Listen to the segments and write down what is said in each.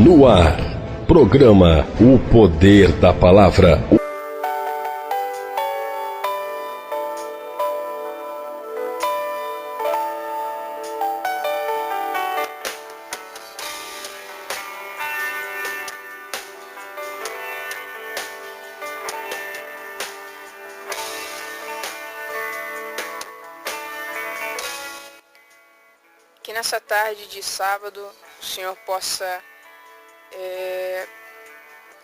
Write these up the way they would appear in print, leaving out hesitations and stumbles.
No ar, programa O Poder da Palavra. Que nessa tarde de sábado o Senhor possa,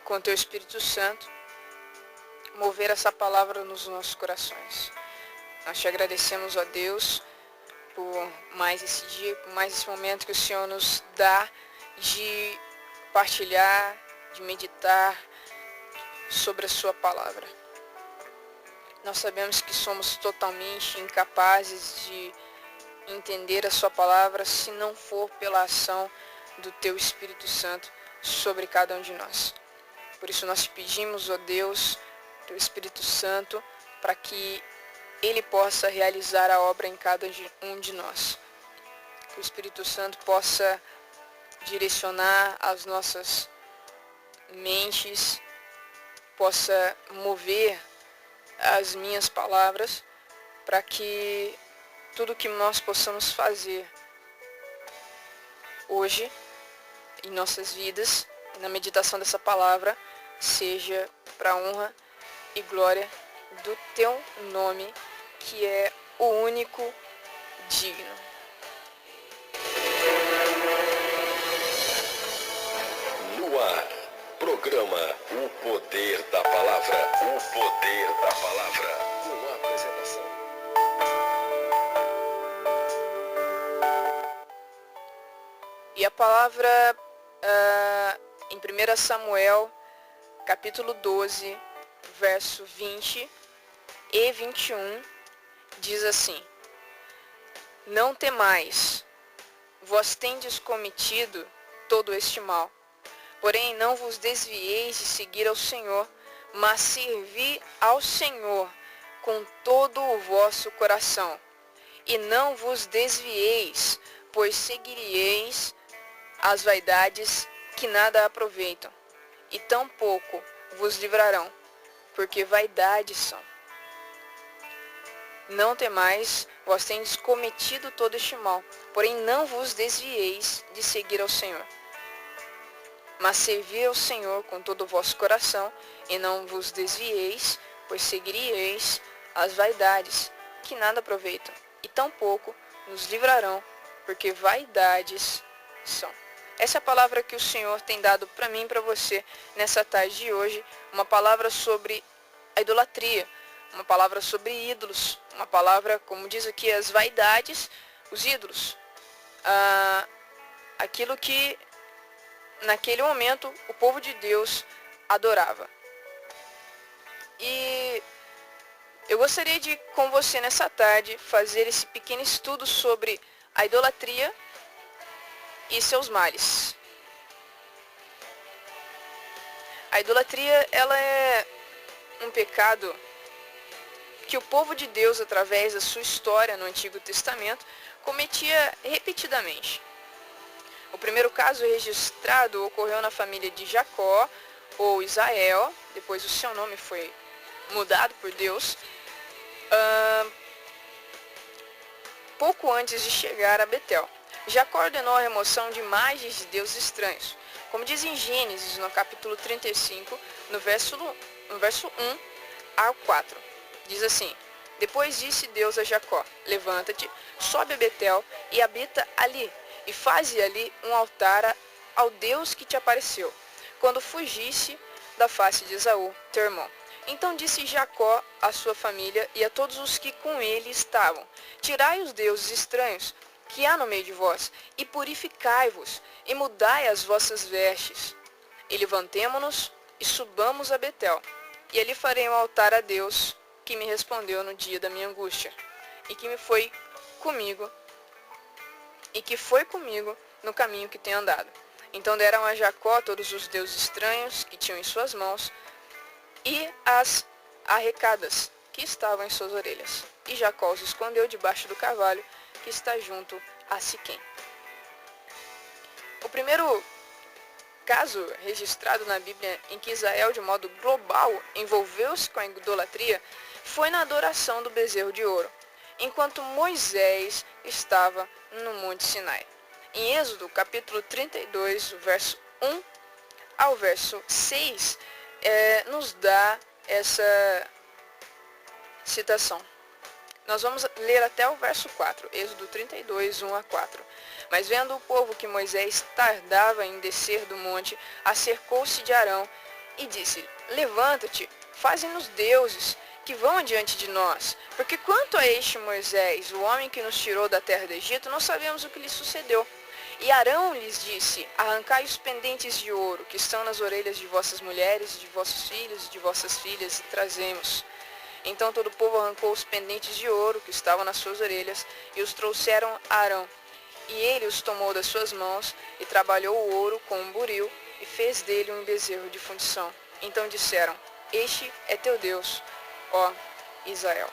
com Teu Espírito Santo, mover essa palavra nos nossos corações. Nós te agradecemos, ó Deus, por mais esse dia, por mais esse momento que o Senhor nos dá de partilhar, de meditar sobre a Sua palavra. Nós sabemos que somos totalmente incapazes de entender a Sua palavra se não for pela ação do Teu Espírito Santo sobre cada um de nós. Por isso nós te pedimos, ó Deus, Teu Espírito Santo, para que Ele possa realizar a obra em cada um de nós. Que o Espírito Santo possa direcionar as nossas mentes, possa mover as minhas palavras, para que tudo que nós possamos fazer hoje em nossas vidas, na meditação dessa palavra, seja para a honra e glória do Teu nome, que é o único digno. No ar, programa O Poder da Palavra. O Poder da Palavra. Com a apresentação. E a palavra em 1 Samuel, capítulo 12, verso 20 e 21, diz assim: Não temais, vós tendes cometido todo este mal, porém não vos desvieis de seguir ao Senhor, mas servi ao Senhor com todo o vosso coração, e não vos desvieis, pois seguiríeis as vaidades que nada aproveitam, e tampouco vos livrarão, porque vaidades são. Não temais, vós tendes cometido todo este mal, porém não vos desvieis de seguir ao Senhor. Mas servi ao Senhor com todo o vosso coração, e não vos desvieis, pois seguiríeis as vaidades que nada aproveitam, e tampouco nos livrarão, porque vaidades são. Essa é a palavra que o Senhor tem dado para mim e para você nessa tarde de hoje. Uma palavra sobre a idolatria, uma palavra sobre ídolos, uma palavra, como diz aqui, as vaidades, os ídolos. Aquilo que naquele momento o povo de Deus adorava. E eu gostaria de, com você nessa tarde, fazer esse pequeno estudo sobre a idolatria e seus males. A idolatria, ela é um pecado que o povo de Deus, através da sua história no Antigo Testamento, cometia repetidamente. O primeiro caso registrado ocorreu na família de Jacó, ou Israel, depois o seu nome foi mudado por Deus, pouco antes de chegar a Betel. Jacó ordenou a remoção de imagens de deuses estranhos. Como diz em Gênesis, no capítulo 35, no verso 1 a 4. Diz assim: Depois disse Deus a Jacó: Levanta-te, sobe a Betel e habita ali, e faze ali um altar ao Deus que te apareceu, quando fugisse da face de Esaú, teu irmão. Então disse Jacó à sua família e a todos os que com ele estavam: Tirai os deuses estranhos que há no meio de vós, e purificai-vos, e mudai as vossas vestes. E levantemo-nos e subamos a Betel, e ali farei um altar a Deus, que me respondeu no dia da minha angústia, e que foi comigo no caminho que tenho andado. Então deram a Jacó todos os deuses estranhos que tinham em suas mãos, e as arrecadas que estavam em suas orelhas. E Jacó os escondeu debaixo do carvalho que está junto a Siquém. O primeiro caso registrado na Bíblia em que Israel, de modo global, envolveu-se com a idolatria foi na adoração do bezerro de ouro, enquanto Moisés estava no Monte Sinai. Em Êxodo, capítulo 32, verso 1 ao verso 6, nos dá essa citação. Nós vamos ler até o verso 4, Êxodo 32, 1 a 4. Mas vendo o povo que Moisés tardava em descer do monte, acercou-se de Arão e disse: Levanta-te, faze-nos deuses, que vão adiante de nós. Porque quanto a este Moisés, o homem que nos tirou da terra do Egito, não sabemos o que lhe sucedeu. E Arão lhes disse: Arrancai os pendentes de ouro, que estão nas orelhas de vossas mulheres, de vossos filhos e de vossas filhas, e trazemos. Então todo o povo arrancou os pendentes de ouro que estavam nas suas orelhas e os trouxeram a Arão. E ele os tomou das suas mãos e trabalhou o ouro com um buril e fez dele um bezerro de fundição. Então disseram: Este é teu Deus, ó Israel.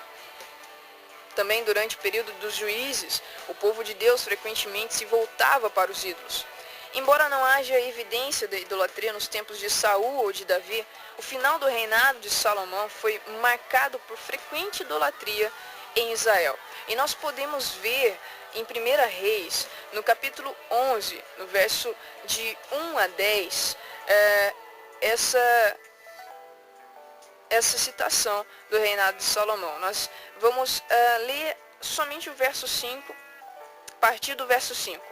Também durante o período dos juízes, o povo de Deus frequentemente se voltava para os ídolos. Embora não haja evidência da idolatria nos tempos de Saul ou de Davi, o final do reinado de Salomão foi marcado por frequente idolatria em Israel. E nós podemos ver em 1 Reis, no capítulo 11, no verso de 1 a 10, essa citação do reinado de Salomão. Nós vamos ler somente o verso 5, a partir do verso 5.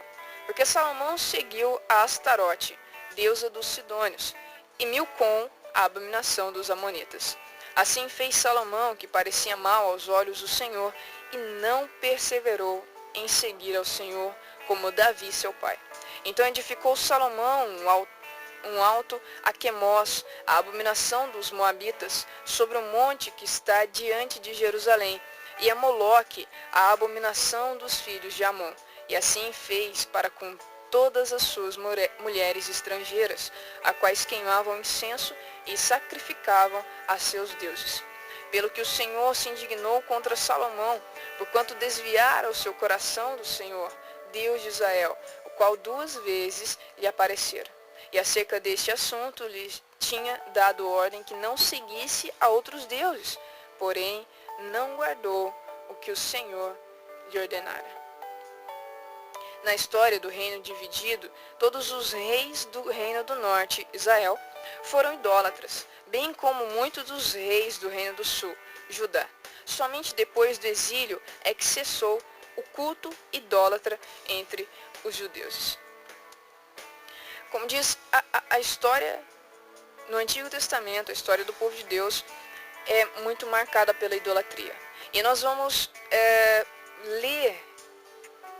Porque Salomão seguiu a Astarote, deusa dos Sidônios, e Milcom, a abominação dos Amonitas. Assim fez Salomão, que parecia mal aos olhos do Senhor, e não perseverou em seguir ao Senhor como Davi, seu pai. Então edificou Salomão um alto a Quemós, a abominação dos Moabitas, sobre o monte que está diante de Jerusalém, e a Moloque, a abominação dos filhos de Amon. E assim fez para com todas as suas mulheres estrangeiras, a quais queimavam incenso e sacrificavam a seus deuses. Pelo que o Senhor se indignou contra Salomão, porquanto desviara o seu coração do Senhor, Deus de Israel, o qual 2 vezes lhe aparecera. E acerca deste assunto lhe tinha dado ordem que não seguisse a outros deuses, porém não guardou o que o Senhor lhe ordenara. Na história do reino dividido, todos os reis do reino do norte, Israel, foram idólatras, bem como muitos dos reis do reino do sul, Judá. Somente depois do exílio é que cessou o culto idólatra entre os judeus. Como diz a história no Antigo Testamento, a história do povo de Deus é muito marcada pela idolatria. E nós vamos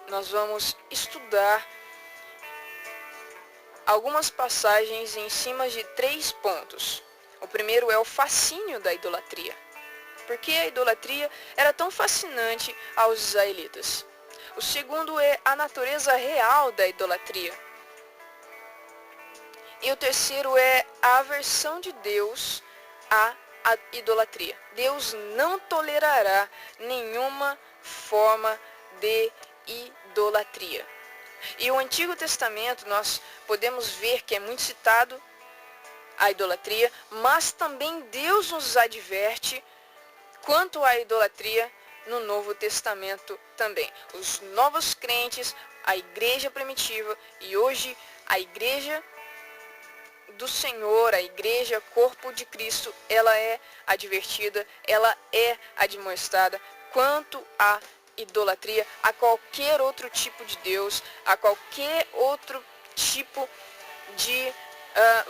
nós vamos estudar algumas passagens em cima de 3 pontos. O primeiro é o fascínio da idolatria. Por que a idolatria era tão fascinante aos israelitas? O segundo é a natureza real da idolatria. E o terceiro é a aversão de Deus à idolatria. Deus não tolerará nenhuma forma de idolatria. E o Antigo Testamento nós podemos ver que é muito citado a idolatria, mas também Deus nos adverte quanto à idolatria no Novo Testamento também. Os novos crentes, a igreja primitiva e hoje a igreja do Senhor, a igreja, corpo de Cristo, ela é advertida, ela é admoestada quanto à idolatria, a qualquer outro tipo de Deus, a qualquer outro tipo de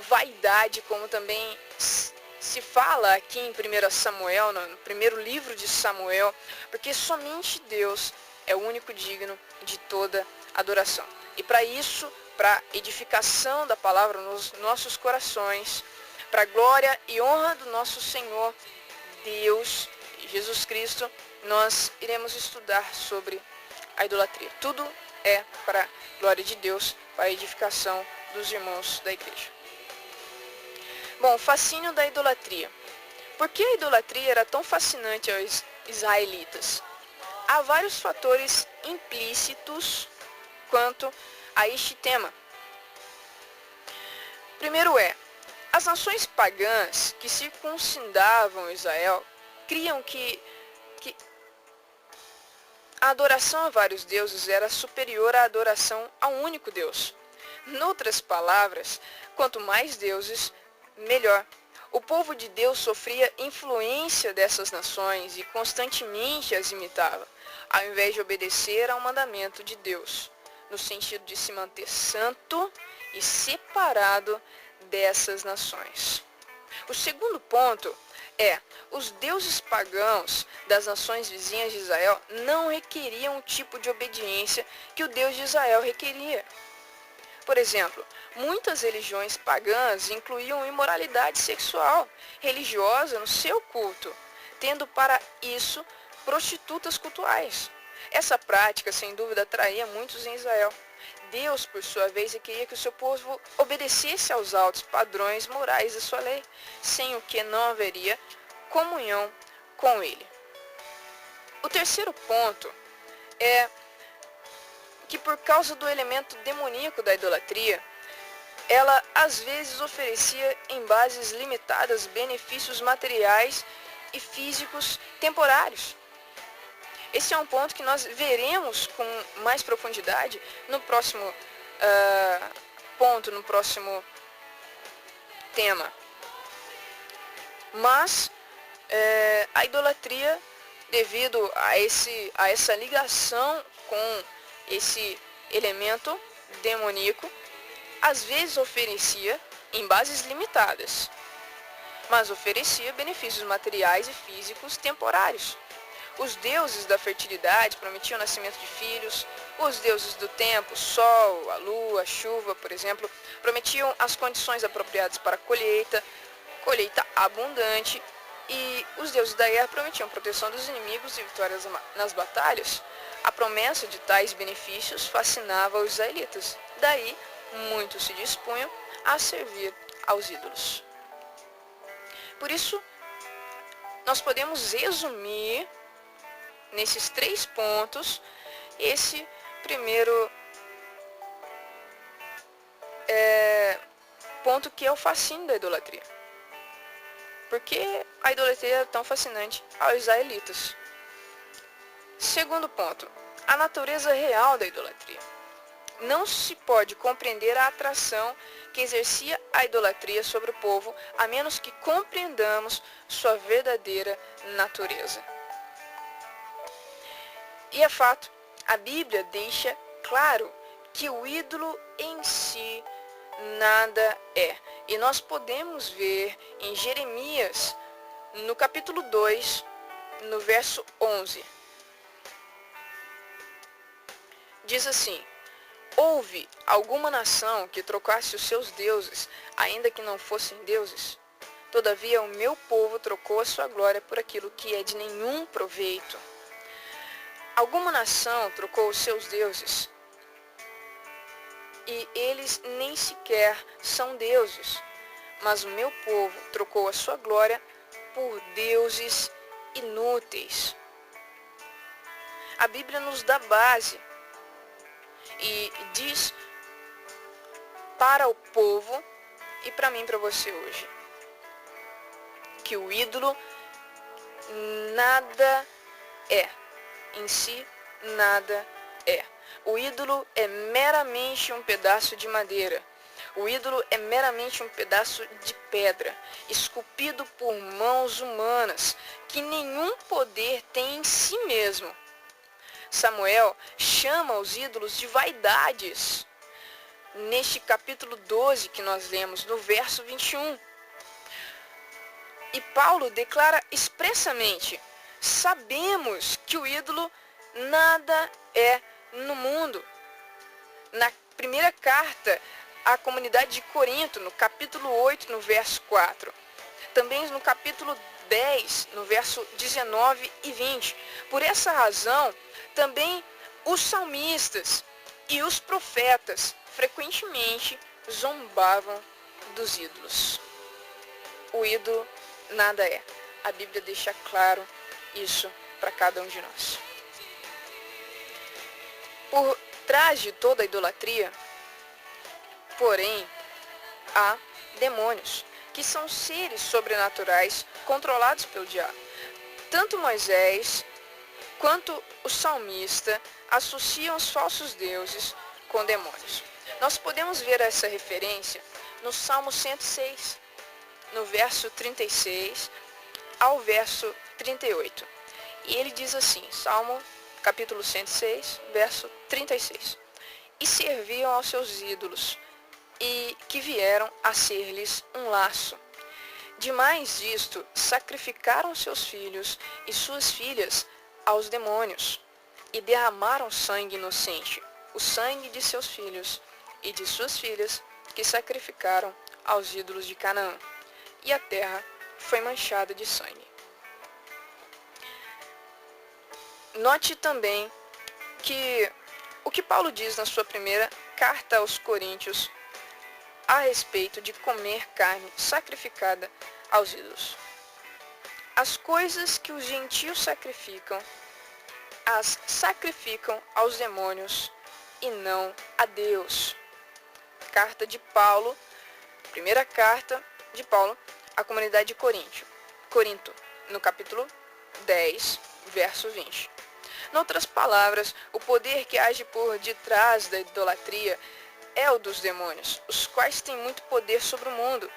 vaidade, como também se fala aqui em 1 Samuel, no primeiro livro de Samuel, porque somente Deus é o único digno de toda adoração. E para isso, para edificação da palavra nos nossos corações, para a glória e honra do nosso Senhor, Deus, Jesus Cristo, nós iremos estudar sobre a idolatria. Tudo é para a glória de Deus, para a edificação dos irmãos da igreja. Bom, fascínio da idolatria. Por que a idolatria era tão fascinante aos israelitas? Há vários fatores implícitos quanto a este tema. Primeiro as nações pagãs que circundavam Israel criam que a adoração a vários deuses era superior à adoração a um único Deus. Noutras palavras, quanto mais deuses, melhor. O povo de Deus sofria influência dessas nações e constantemente as imitava, ao invés de obedecer ao mandamento de Deus, no sentido de se manter santo e separado dessas nações. O segundo ponto os deuses pagãos das nações vizinhas de Israel não requeriam o tipo de obediência que o Deus de Israel requeria. Por exemplo, muitas religiões pagãs incluíam imoralidade sexual religiosa no seu culto, tendo para isso prostitutas cultuais. Essa prática, sem dúvida, atraía muitos em Israel. Deus, por sua vez, queria que o seu povo obedecesse aos altos padrões morais da sua lei, sem o que não haveria comunhão com ele. O terceiro ponto é que, por causa do elemento demoníaco da idolatria, ela às vezes oferecia em bases limitadas benefícios materiais e físicos temporários. Esse é um ponto que nós veremos com mais profundidade no próximo ponto, no próximo tema. Mas a idolatria, devido a essa ligação com esse elemento demoníaco, às vezes oferecia em bases limitadas, mas oferecia benefícios materiais e físicos temporários. Os deuses da fertilidade prometiam o nascimento de filhos, os deuses do tempo, o sol, a lua, a chuva, por exemplo, prometiam as condições apropriadas para a colheita abundante, e os deuses da guerra prometiam proteção dos inimigos e vitórias nas batalhas. A promessa de tais benefícios fascinava os israelitas, daí muitos se dispunham a servir aos ídolos. Por isso, nós podemos resumir nesses 3 pontos esse primeiro ponto, que é o fascínio da idolatria. Por que a idolatria é tão fascinante aos israelitas? Segundo ponto, a natureza real da idolatria. Não se pode compreender a atração que exercia a idolatria sobre o povo, a menos que compreendamos sua verdadeira natureza. E é fato, a Bíblia deixa claro que o ídolo em si nada é. E nós podemos ver em Jeremias, no capítulo 2, no verso 11. Diz assim: houve alguma nação que trocasse os seus deuses, ainda que não fossem deuses? Todavia o meu povo trocou a sua glória por aquilo que é de nenhum proveito. Alguma nação trocou os seus deuses, e eles nem sequer são deuses, mas o meu povo trocou a sua glória por deuses inúteis. A Bíblia nos dá base e diz para o povo e para mim e para você hoje que o ídolo nada é. Em si, nada é. O ídolo é meramente um pedaço de madeira. O ídolo é meramente um pedaço de pedra, esculpido por mãos humanas, que nenhum poder tem em si mesmo. Samuel chama os ídolos de vaidades, neste capítulo 12 que nós lemos, no verso 21. E Paulo declara expressamente: sabemos que o ídolo nada é no mundo. Na primeira carta à comunidade de Corinto, no capítulo 8, no verso 4. Também no capítulo 10, no verso 19 e 20. Por essa razão, também os salmistas e os profetas frequentemente zombavam dos ídolos. O ídolo nada é. A Bíblia deixa claro isso para cada um de nós. Por trás de toda a idolatria, porém, há demônios, que são seres sobrenaturais controlados pelo diabo. Tanto Moisés quanto o salmista associam os falsos deuses com demônios. Nós podemos ver essa referência no Salmo 106, no verso 36 ao verso 38. E ele diz assim, Salmo capítulo 106, verso 36. E serviam aos seus ídolos, e que vieram a ser-lhes um laço. Demais disto, sacrificaram seus filhos e suas filhas aos demônios, e derramaram sangue inocente, o sangue de seus filhos e de suas filhas, que sacrificaram aos ídolos de Canaã, e a terra foi manchada de sangue. Note também que o que Paulo diz na sua primeira carta aos Coríntios a respeito de comer carne sacrificada aos ídolos. As coisas que os gentios sacrificam, as sacrificam aos demônios e não a Deus. Carta de Paulo, primeira carta de Paulo à comunidade de Corinto, no capítulo 10, verso 20. Em outras palavras, o poder que age por detrás da idolatria é o dos demônios, os quais têm muito poder sobre o mundo,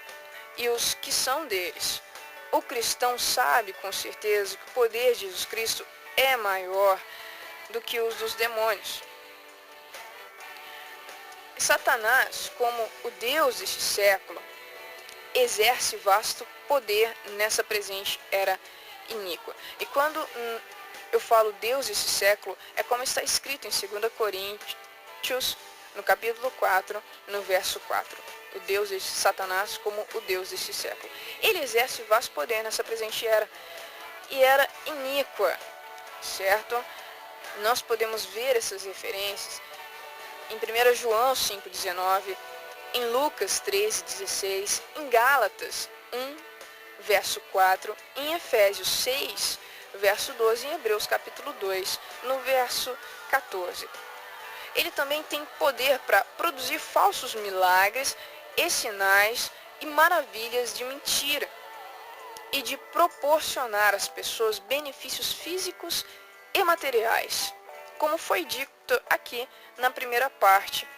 e os que são deles. O cristão sabe com certeza que o poder de Jesus Cristo é maior do que os dos demônios. Satanás, como o Deus deste século, exerce vasto poder nessa presente era iníqua. E quando eu falo Deus desse século, é como está escrito em 2 Coríntios, no capítulo 4, no verso 4. O Deus de Satanás como o Deus desse século. Ele exerce vasto poder nessa presente era. E era iníqua, certo? Nós podemos ver essas referências em 1 João 5,19, em Lucas 13,16, em Gálatas 1, verso 4, em Efésios 6, verso 12, e em Hebreus capítulo 2, no verso 14. Ele também tem poder para produzir falsos milagres e sinais e maravilhas de mentira e de proporcionar às pessoas benefícios físicos e materiais, como foi dito aqui na primeira parte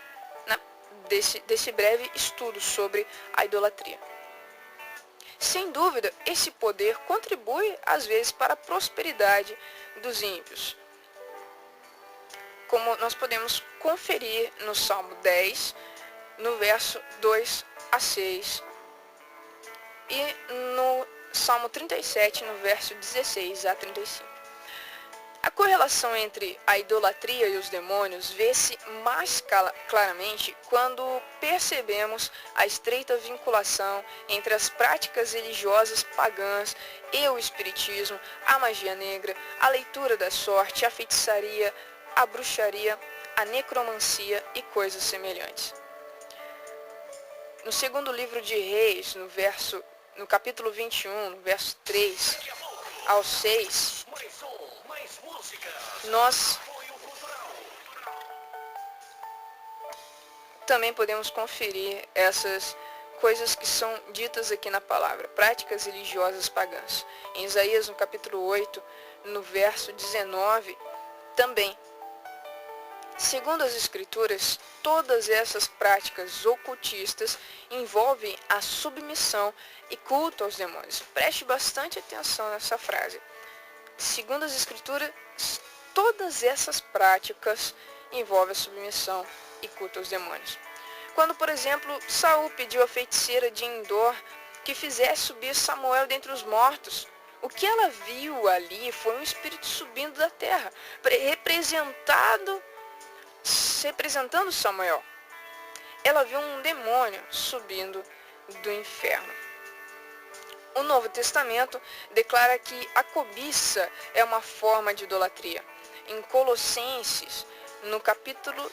desse breve estudo sobre a idolatria. Sem dúvida, esse poder contribui às vezes para a prosperidade dos ímpios, como nós podemos conferir no Salmo 10, no verso 2 a 6, e no Salmo 37, no verso 16 a 35. A correlação entre a idolatria e os demônios vê-se mais claramente quando percebemos a estreita vinculação entre as práticas religiosas pagãs e o espiritismo, a magia negra, a leitura da sorte, a feitiçaria, a bruxaria, a necromancia e coisas semelhantes. No segundo livro de Reis, no capítulo 21, no verso 3 ao 6, nós também podemos conferir essas coisas que são ditas aqui na palavra, práticas religiosas pagãs. Em Isaías, no capítulo 8, no verso 19, também. Segundo as Escrituras, todas essas práticas ocultistas envolvem a submissão e culto aos demônios. Preste bastante atenção nessa frase. Segundo as Escrituras, todas essas práticas envolvem a submissão e culto aos demônios. Quando, por exemplo, Saul pediu à feiticeira de Endor que fizesse subir Samuel dentre os mortos, o que ela viu ali foi um espírito subindo da terra, representando Samuel. Ela viu um demônio subindo do inferno. O Novo Testamento declara que a cobiça é uma forma de idolatria. Em Colossenses, no capítulo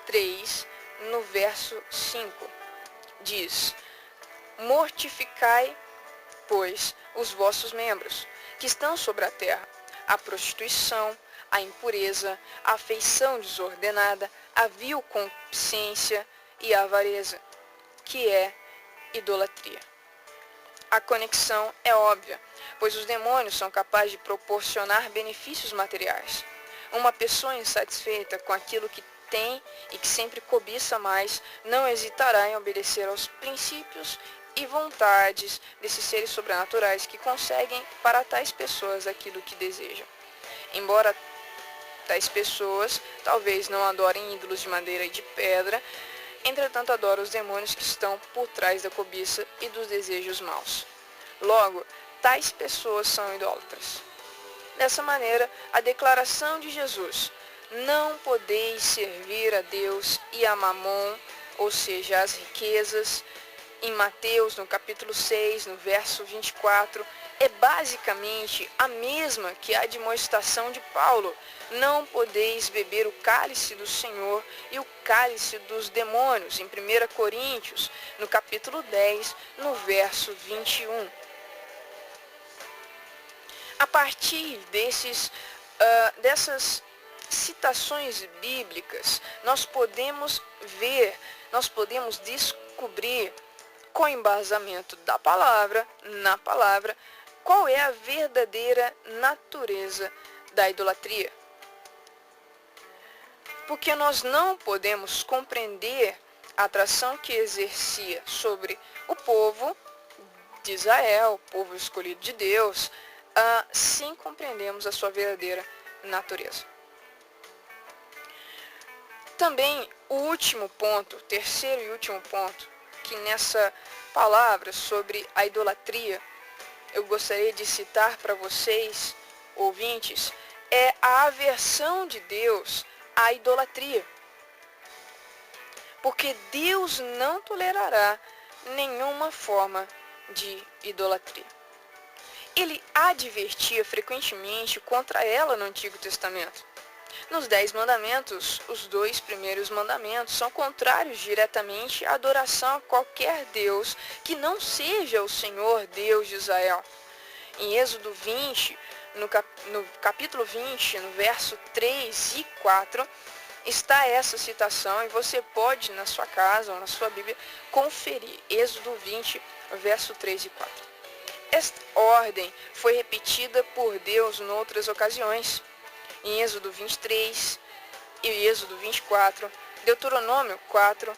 3, no verso 5, diz: mortificai, pois, os vossos membros, que estão sobre a terra, a prostituição, a impureza, a afeição desordenada, a vil concupiscência e a avareza, que é idolatria. A conexão é óbvia, pois os demônios são capazes de proporcionar benefícios materiais. Uma pessoa insatisfeita com aquilo que tem e que sempre cobiça mais, não hesitará em obedecer aos princípios e vontades desses seres sobrenaturais que conseguem para tais pessoas aquilo que desejam. Embora tais pessoas talvez não adorem ídolos de madeira e de pedra, entretanto adoram os demônios que estão por trás da cobiça e dos desejos maus. Logo, tais pessoas são idólatras. Dessa maneira, a declaração de Jesus, não podeis servir a Deus e a Mamon, ou seja, as riquezas, em Mateus, no capítulo 6, no verso 24, é basicamente a mesma que a admoestação de Paulo, não podeis beber o cálice do Senhor e o cálice dos demônios, em 1 Coríntios, no capítulo 10, no verso 21. A partir dessas citações bíblicas, nós podemos descobrir, com embasamento da palavra, na palavra, qual é a verdadeira natureza da idolatria. Porque nós não podemos compreender a atração que exercia sobre o povo de Israel, o povo escolhido de Deus, sem compreendermos a sua verdadeira natureza. Também o último ponto, terceiro e último ponto, que nessa palavra sobre a idolatria, eu gostaria de citar para vocês, ouvintes, é a aversão de Deus à idolatria. Porque Deus não tolerará nenhuma forma de idolatria. Ele advertia frequentemente contra ela no Antigo Testamento. Nos 10 mandamentos, os 2 primeiros mandamentos são contrários diretamente à adoração a qualquer Deus que não seja o Senhor Deus de Israel. Em Êxodo 20, no capítulo 20, no verso 3 e 4, está essa citação e você pode, na sua casa ou na sua Bíblia, conferir. Êxodo 20, verso 3 e 4. Esta ordem foi repetida por Deus em outras ocasiões. Em Êxodo 23 e Êxodo 24, Deuteronômio 4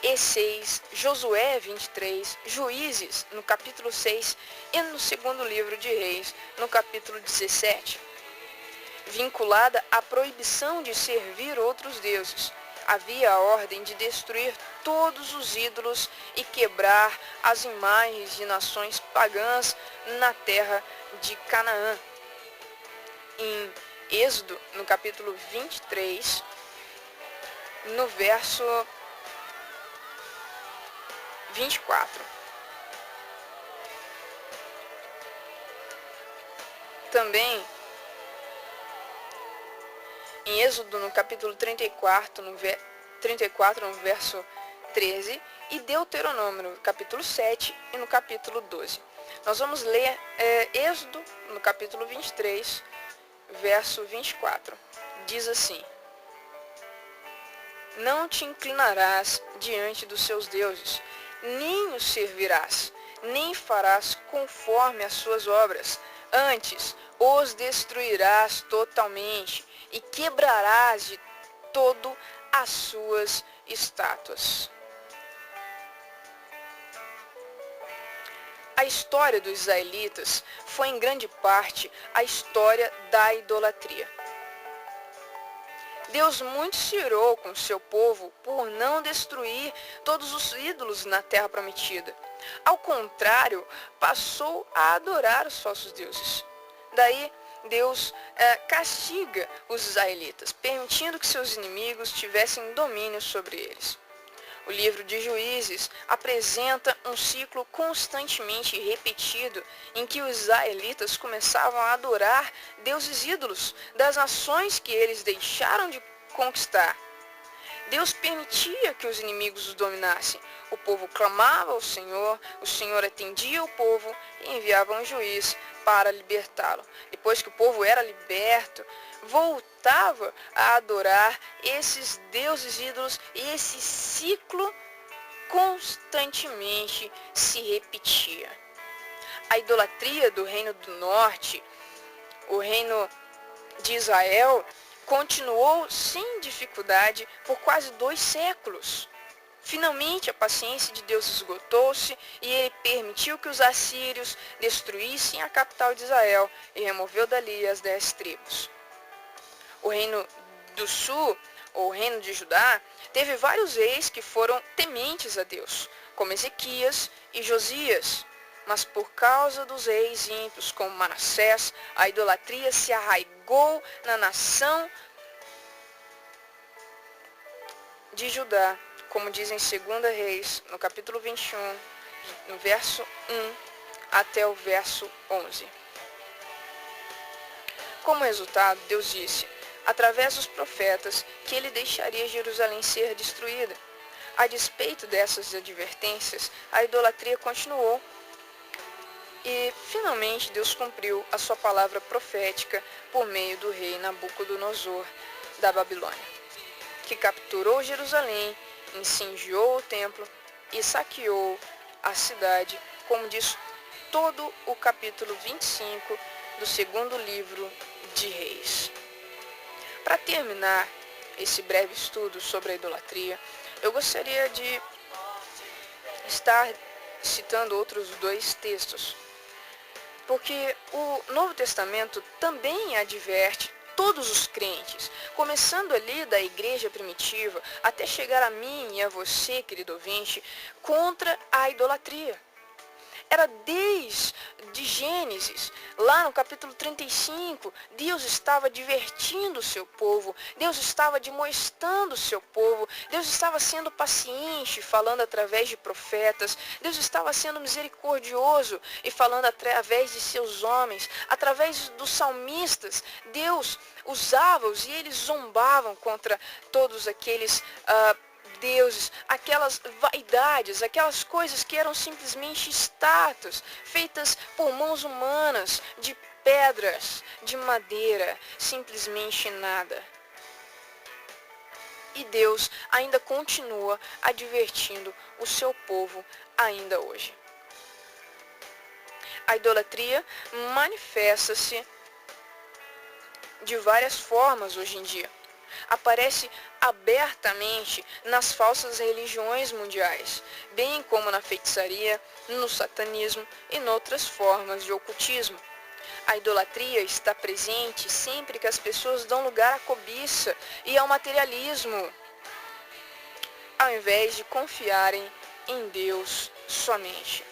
e 6, Josué 23, Juízes no capítulo 6 e no segundo livro de Reis, no capítulo 17. Vinculada à proibição de servir outros deuses, havia a ordem de destruir todos os ídolos e quebrar as imagens de nações pagãs na terra de Canaã. Em Êxodo, no capítulo 23, no verso 24. Também, em Êxodo, no capítulo 34, no verso 13, e Deuteronômio, no capítulo 7 e no capítulo 12. Nós vamos ler Êxodo, no capítulo 23, verso 24. Diz assim: não te inclinarás diante dos seus deuses, nem os servirás, nem farás conforme as suas obras. Antes, os destruirás totalmente e quebrarás de todo as suas estátuas. A história dos israelitas foi em grande parte a história da idolatria. Deus muito se irou com seu povo por não destruir todos os ídolos na terra prometida. Ao contrário, passou a adorar os falsos deuses. Daí, Deus castiga os israelitas, permitindo que seus inimigos tivessem domínio sobre eles. O livro de Juízes apresenta um ciclo constantemente repetido em que os israelitas começavam a adorar deuses ídolos das nações que eles deixaram de conquistar. Deus permitia que os inimigos os dominassem. O povo clamava ao Senhor, o Senhor atendia o povo e enviava um juiz para libertá-lo. Depois que o povo era liberto, voltava a adorar esses deuses ídolos e esse ciclo constantemente se repetia. A idolatria do Reino do Norte, o Reino de Israel, continuou sem dificuldade por quase 2 séculos. Finalmente, a paciência de Deus esgotou-se e ele permitiu que os assírios destruíssem a capital de Israel e removeu dali as 10 tribos. O Reino do Sul, ou Reino de Judá, teve vários reis que foram tementes a Deus, como Ezequias e Josias. Mas por causa dos reis ímpios como Manassés, a idolatria se arraigou na nação de Judá, como diz em 2 Reis, no capítulo 21, no verso 1 até o verso 11. Como resultado, Deus disse, através dos profetas, que ele deixaria Jerusalém ser destruída. A despeito dessas advertências, a idolatria continuou. E, finalmente, Deus cumpriu a sua palavra profética por meio do rei Nabucodonosor da Babilônia, que capturou Jerusalém, incendiou o templo e saqueou a cidade, como diz todo o capítulo 25 do 2º livro de Reis. Para terminar esse breve estudo sobre a idolatria, eu gostaria de estar citando outros 2 textos, porque o Novo Testamento também adverte todos os crentes, começando ali da igreja primitiva, até chegar a mim e a você, querido ouvinte, contra a idolatria. Era desde Gênesis, lá no capítulo 35, Deus estava divertindo o seu povo, Deus estava admoestando o seu povo, Deus estava sendo paciente, falando através de profetas, Deus estava sendo misericordioso e falando através de seus homens, através dos salmistas. Deus usava-os e eles zombavam contra todos aqueles deuses, aquelas vaidades, aquelas coisas que eram simplesmente estátuas, feitas por mãos humanas, de pedras, de madeira, simplesmente nada. E Deus ainda continua advertindo o seu povo ainda hoje. A idolatria manifesta-se de várias formas hoje em dia. Aparece abertamente nas falsas religiões mundiais, bem como na feitiçaria, no satanismo e noutras formas de ocultismo. A idolatria está presente sempre que as pessoas dão lugar à cobiça e ao materialismo, ao invés de confiarem em Deus somente.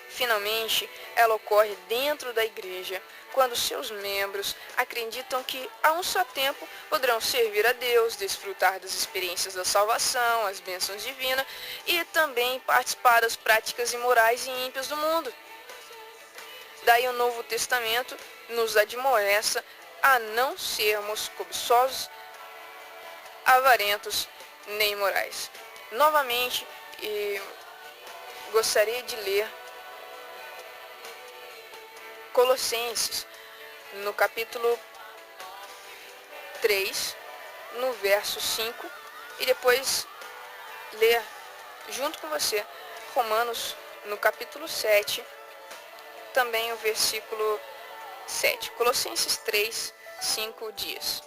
Finalmente, ela ocorre dentro da igreja, quando seus membros acreditam que a um só tempo poderão servir a Deus, desfrutar das experiências da salvação, as bênçãos divinas e também participar das práticas imorais e ímpias do mundo. Daí o Novo Testamento nos admoesta a não sermos cobiçosos, avarentos nem imorais. Novamente, gostaria de ler Colossenses, no capítulo 3, no verso 5, e depois ler junto com você Romanos, no capítulo 7, também o versículo 7. Colossenses 3, 5 diz: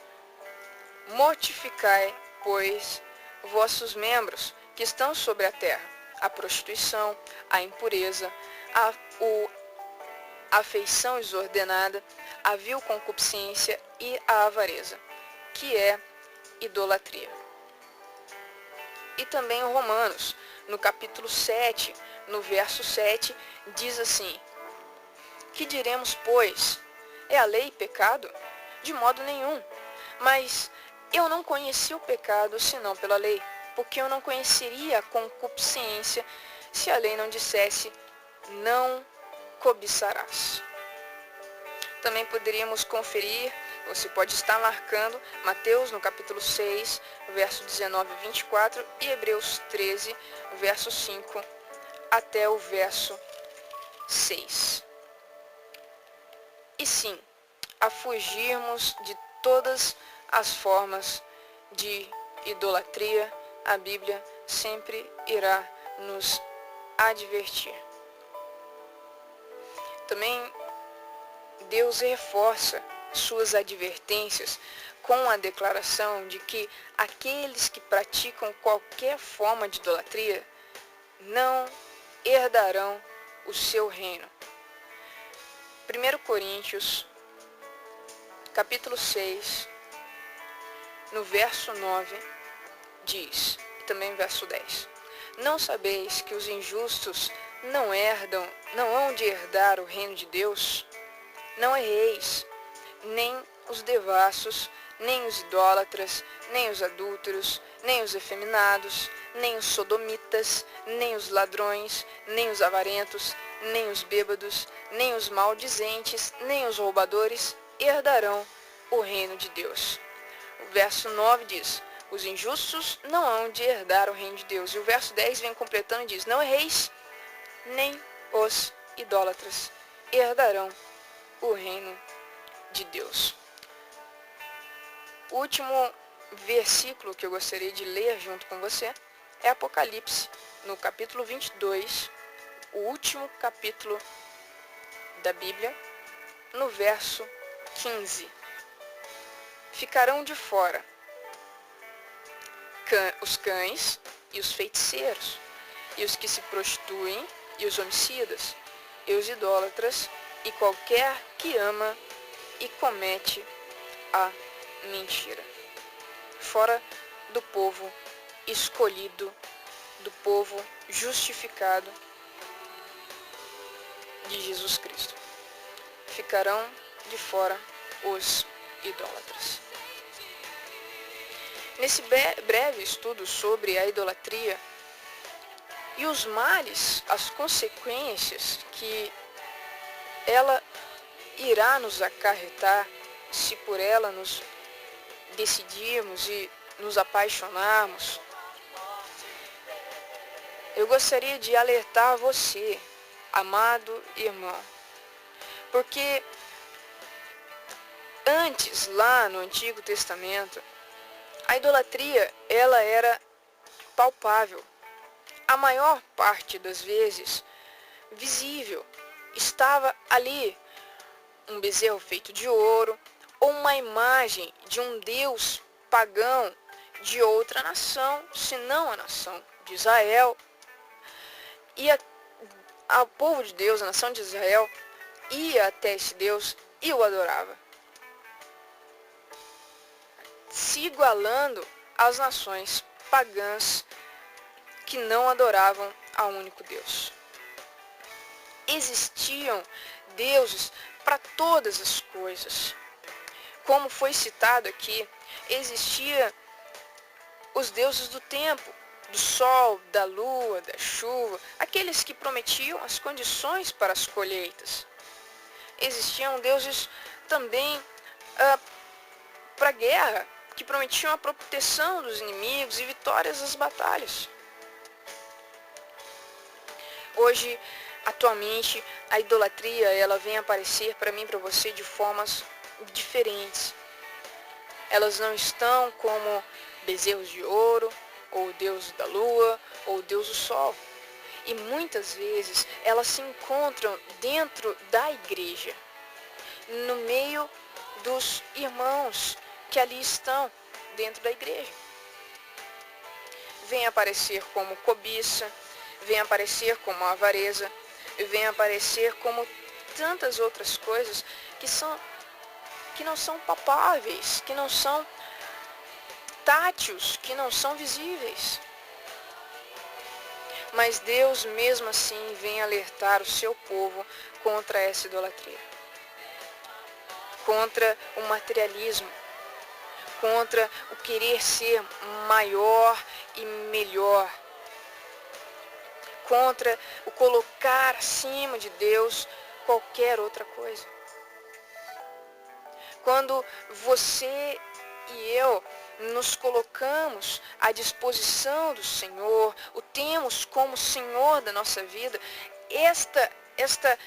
Mortificai, pois, vossos membros que estão sobre a terra, a prostituição, a impureza, a afeição desordenada, a vil concupiscência e a avareza, que é idolatria. E também em Romanos, no capítulo 7, no verso 7, diz assim: Que diremos, pois? É a lei pecado? De modo nenhum. Mas eu não conheci o pecado senão pela lei, porque eu não conheceria a concupiscência se a lei não dissesse: não cobiçarás. Também poderíamos conferir, você pode estar marcando Mateus no capítulo 6, verso 19 e 24 e Hebreus 13, verso 5 até o verso 6. E sim, a fugirmos de todas as formas de idolatria, a Bíblia sempre irá nos advertir. Também Deus reforça suas advertências com a declaração de que aqueles que praticam qualquer forma de idolatria não herdarão o seu reino. 1 Coríntios, capítulo 6, no verso 9, diz, e também verso 10, não sabeis que os injustos não hão de herdar o reino de Deus? Não erreis, nem os devassos, nem os idólatras, nem os adúlteros, nem os efeminados, nem os sodomitas, nem os ladrões, nem os avarentos, nem os bêbados, nem os maldizentes, nem os roubadores herdarão o reino de Deus. O verso 9 diz, os injustos não hão de herdar o reino de Deus. E o verso 10 vem completando e diz, não erreis, nem os idólatras herdarão o reino de Deus. O último versículo que eu gostaria de ler junto com você é Apocalipse, no capítulo 22, o último capítulo da Bíblia, no verso 15. Ficarão de fora os cães e os feiticeiros, e os que se prostituem, e os homicidas, e os idólatras, e qualquer que ama e comete a mentira. Fora do povo escolhido, do povo justificado de Jesus Cristo. Ficarão de fora os idólatras. Nesse breve estudo sobre a idolatria e os males, as consequências que ela irá nos acarretar se por ela nos decidirmos e nos apaixonarmos, eu gostaria de alertar você, amado irmão, porque antes, lá no Antigo Testamento, a idolatria, ela era palpável. A maior parte das vezes, visível. Estava ali um bezerro feito de ouro ou uma imagem de um deus pagão de outra nação, senão a nação de Israel. E o povo de Deus, a nação de Israel, ia até esse Deus e o adorava, se igualando às nações pagãs que não adoravam ao único Deus. Existiam deuses para todas as coisas. Como foi citado aqui, existiam os deuses do tempo, do sol, da lua, da chuva, aqueles que prometiam as condições para as colheitas. Existiam deuses também para a guerra, que prometiam a proteção dos inimigos e vitórias das batalhas. Hoje, atualmente, a idolatria ela vem aparecer para mim e para você de formas diferentes. Elas não estão como bezerros de ouro, ou deus da lua, ou deus do sol. E muitas vezes elas se encontram dentro da igreja, no meio dos irmãos que ali estão dentro da igreja. Vem aparecer como cobiça, vem aparecer como avareza, vem aparecer como tantas outras coisas que não são palpáveis, que não são táteis, que não são visíveis. Mas Deus mesmo assim vem alertar o seu povo contra essa idolatria, contra o materialismo, contra o querer ser maior e melhor, contra o colocar acima de Deus qualquer outra coisa. Quando você e eu nos colocamos à disposição do Senhor, o temos como Senhor da nossa vida, esta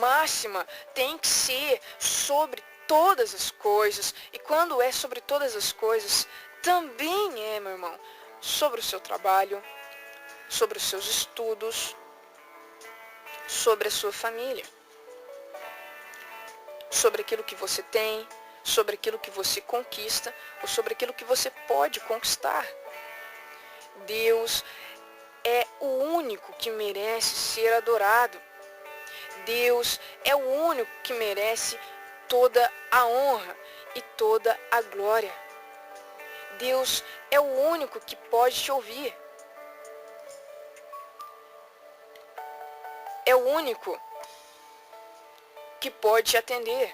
máxima tem que ser sobre todas as coisas. E quando é sobre todas as coisas, também é, meu irmão, sobre o seu trabalho, sobre os seus estudos, sobre a sua família, sobre aquilo que você tem, sobre aquilo que você conquista ou sobre aquilo que você pode conquistar. Deus é o único que merece ser adorado. Deus é o único que merece toda a honra e toda a glória. Deus é o único que pode te ouvir. É o único que pode te atender.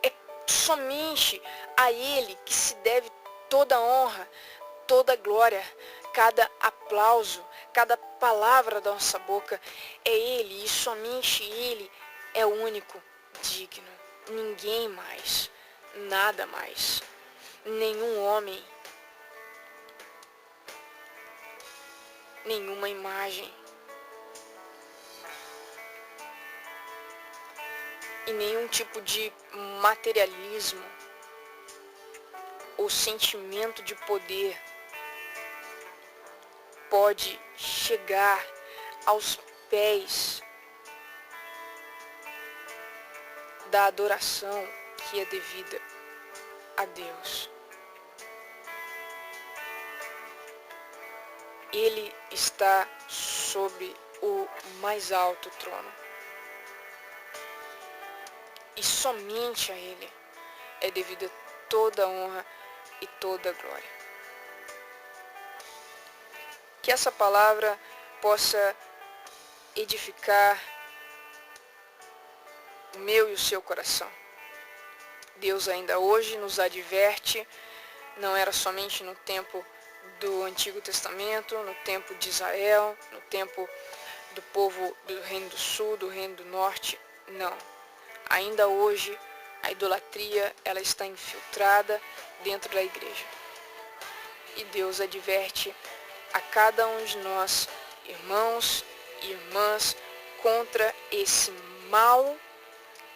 É somente a Ele que se deve toda a honra, toda a glória, cada aplauso, cada palavra da nossa boca. É Ele e somente Ele é o único digno. Ninguém mais, nada mais, nenhum homem, nenhuma imagem e nenhum tipo de materialismo ou sentimento de poder pode chegar aos pés da adoração que é devida a Deus. Ele está sobre o mais alto trono. E somente a Ele é devida toda a honra e toda a glória. Que essa palavra possa edificar o meu e o seu coração. Deus ainda hoje nos adverte, não era somente no tempo do Antigo Testamento, no tempo de Israel, no tempo do povo do Reino do Sul, do Reino do Norte, não. Ainda hoje, a idolatria, ela está infiltrada dentro da igreja. E Deus adverte a cada um de nós, irmãos e irmãs, contra esse mal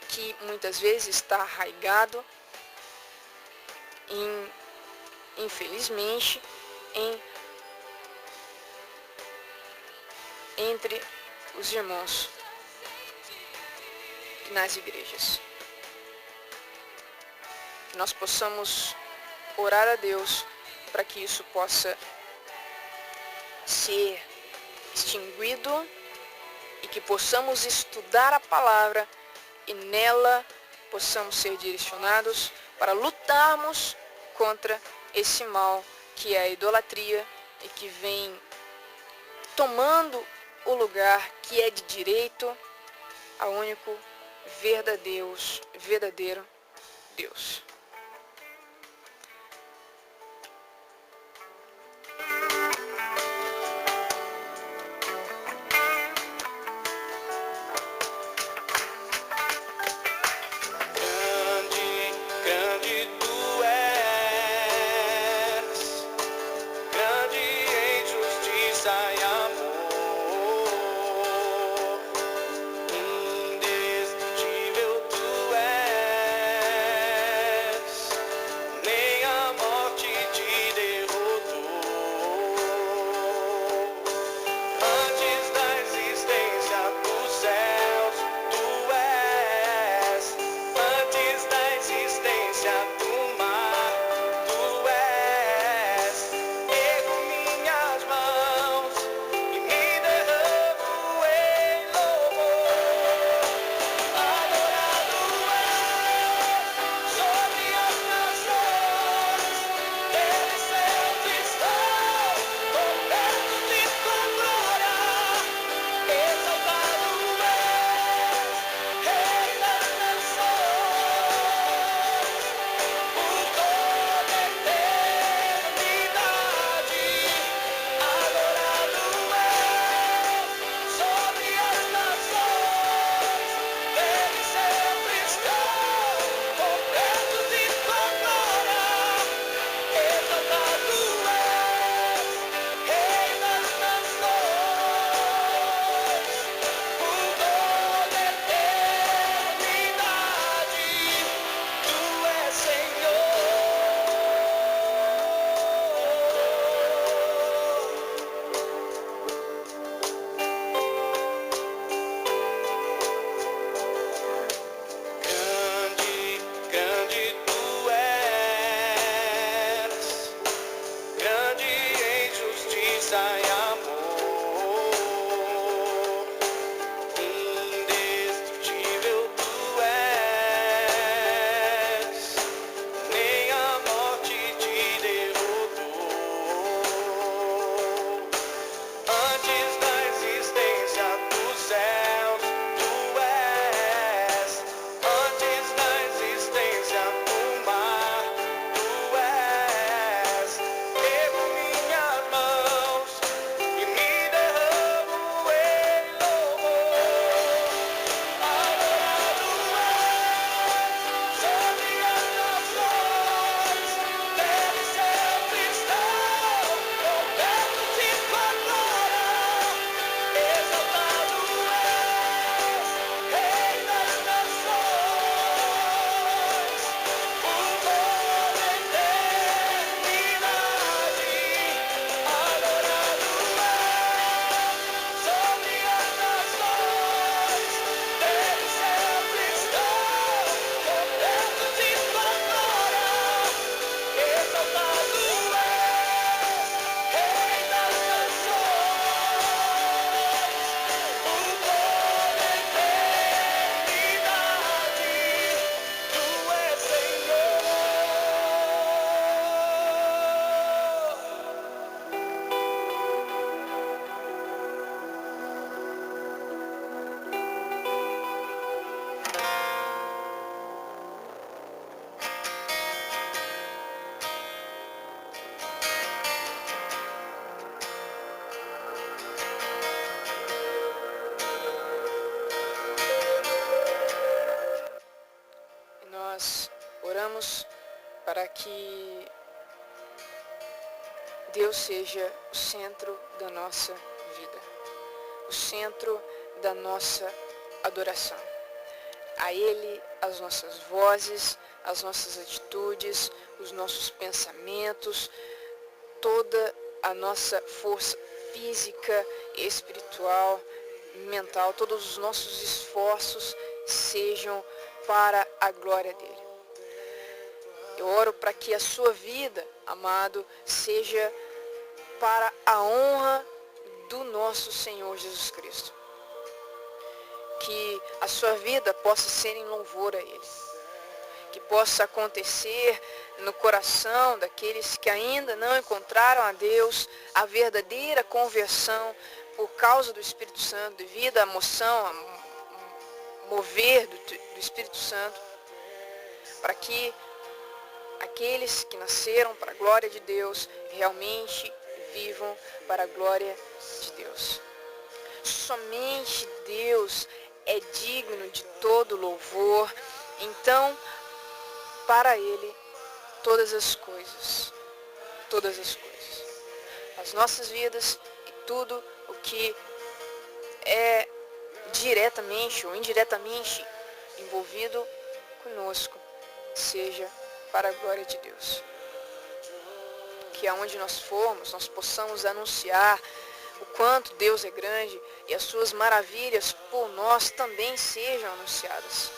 que muitas vezes está arraigado, infelizmente, entre os irmãos nas igrejas. Que nós possamos orar a Deus para que isso possa ser extinguido e que possamos estudar a palavra e nela possamos ser direcionados para lutarmos contra esse mal que é a idolatria e que vem tomando o lugar que é de direito ao único verdadeiro Deus. justiça e amor. Indestrutível tu és, nem a morte te derrotou. Antes da existência dos céus, tu és. Antes da existência do mar, tu és. Ergo minhas mãos e me derramo em louvor. Adorado és sobre as nações, terra e céu cristão, cobertos de tua glória. Exaltado és, Rei das nações, por toda a eternidade. Adorado és sobre as nações, terra e céu cristão, cobertos de tua glória. Exaltado és, Rei das nações, por toda a eternidade. Tu és Senhor. E nós oramos para que Deus seja o centro da nossa vida, o centro da nossa adoração. A Ele as nossas vozes, as nossas atitudes, os nossos pensamentos, toda a nossa força física, espiritual, mental, todos os nossos esforços sejam para a glória dele. Eu oro para que a sua vida, amado, seja para a honra do nosso Senhor Jesus Cristo. Que a sua vida possa ser em louvor a Ele. Que possa acontecer no coração daqueles que ainda não encontraram a Deus a verdadeira conversão por causa do Espírito Santo, devido à moção, ao mover do Espírito Santo, para que aqueles que nasceram para a glória de Deus realmente vivam para a glória de Deus. Somente Deus é digno de todo louvor, então para Ele todas as coisas, as nossas vidas e tudo o que é diretamente ou indiretamente envolvido conosco, seja para a glória de Deus. Que aonde nós formos, nós possamos anunciar o quanto Deus é grande e as suas maravilhas por nós também sejam anunciadas.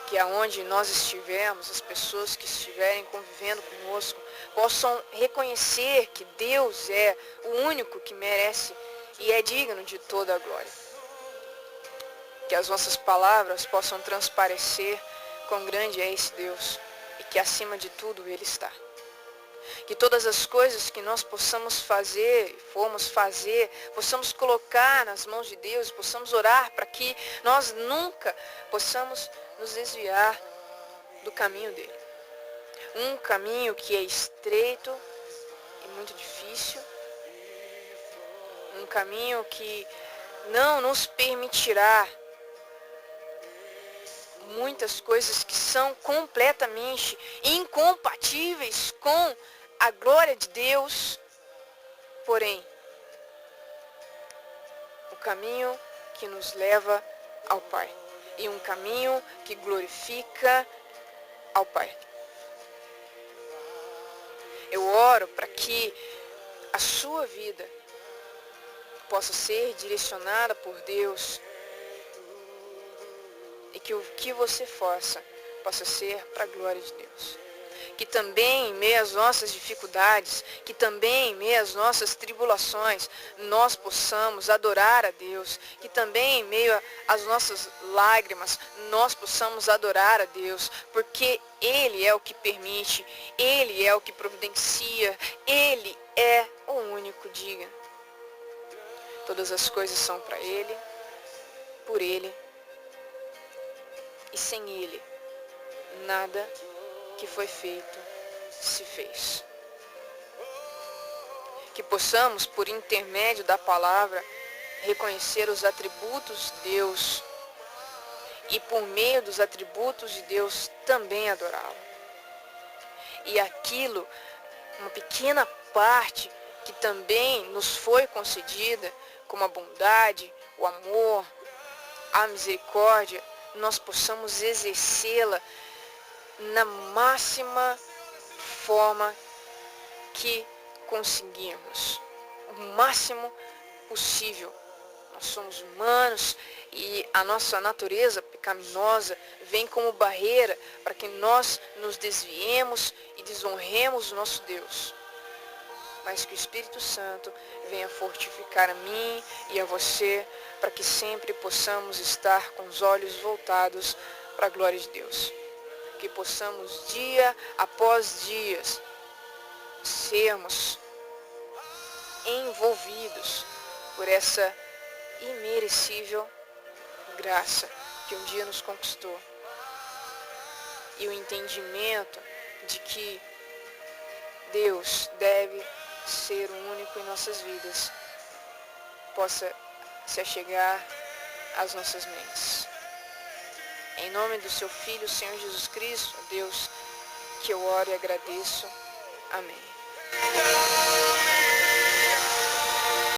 Que aonde nós estivermos, as pessoas que estiverem convivendo conosco possam reconhecer que Deus é o único que merece e é digno de toda a glória. Que as nossas palavras possam transparecer quão grande é esse Deus e que acima de tudo Ele está. Que todas as coisas que nós possamos fazer, formos fazer, possamos colocar nas mãos de Deus, possamos orar para que nós nunca possamos nos desviar do caminho dele. Um caminho que é estreito e muito difícil. Um caminho que não nos permitirá muitas coisas que são completamente incompatíveis com a glória de Deus. Porém, o caminho que nos leva ao Pai. E um caminho que glorifica ao Pai. Eu oro para que a sua vida possa ser direcionada por Deus e que o que você faça possa ser para a glória de Deus. Que também em meio às nossas dificuldades, que também em meio às nossas tribulações, nós possamos adorar a Deus. Que também em meio às nossas lágrimas, nós possamos adorar a Deus. Porque Ele é o que permite, Ele é o que providencia, Ele é o único digno. Todas as coisas são para Ele, por Ele e sem Ele. Nada que foi feito se fez. Que possamos, por intermédio da palavra, reconhecer os atributos de Deus e por meio dos atributos de Deus também adorá-lo. E aquilo, uma pequena parte que também nos foi concedida, como a bondade, o amor, a misericórdia, nós possamos exercê-la na máxima forma que conseguirmos, o máximo possível. Nós somos humanos e a nossa natureza pecaminosa vem como barreira para que nós nos desviemos e desonremos o nosso Deus. Mas que o Espírito Santo venha fortificar a mim e a você, para que sempre possamos estar com os olhos voltados para a glória de Deus. Que possamos dia após dia sermos envolvidos por essa imerecível graça que um dia nos conquistou. E o entendimento de que Deus deve ser o único em nossas vidas possa se achegar às nossas mentes. Em nome do seu Filho, Senhor Jesus Cristo, Deus, que eu oro e agradeço. Amém.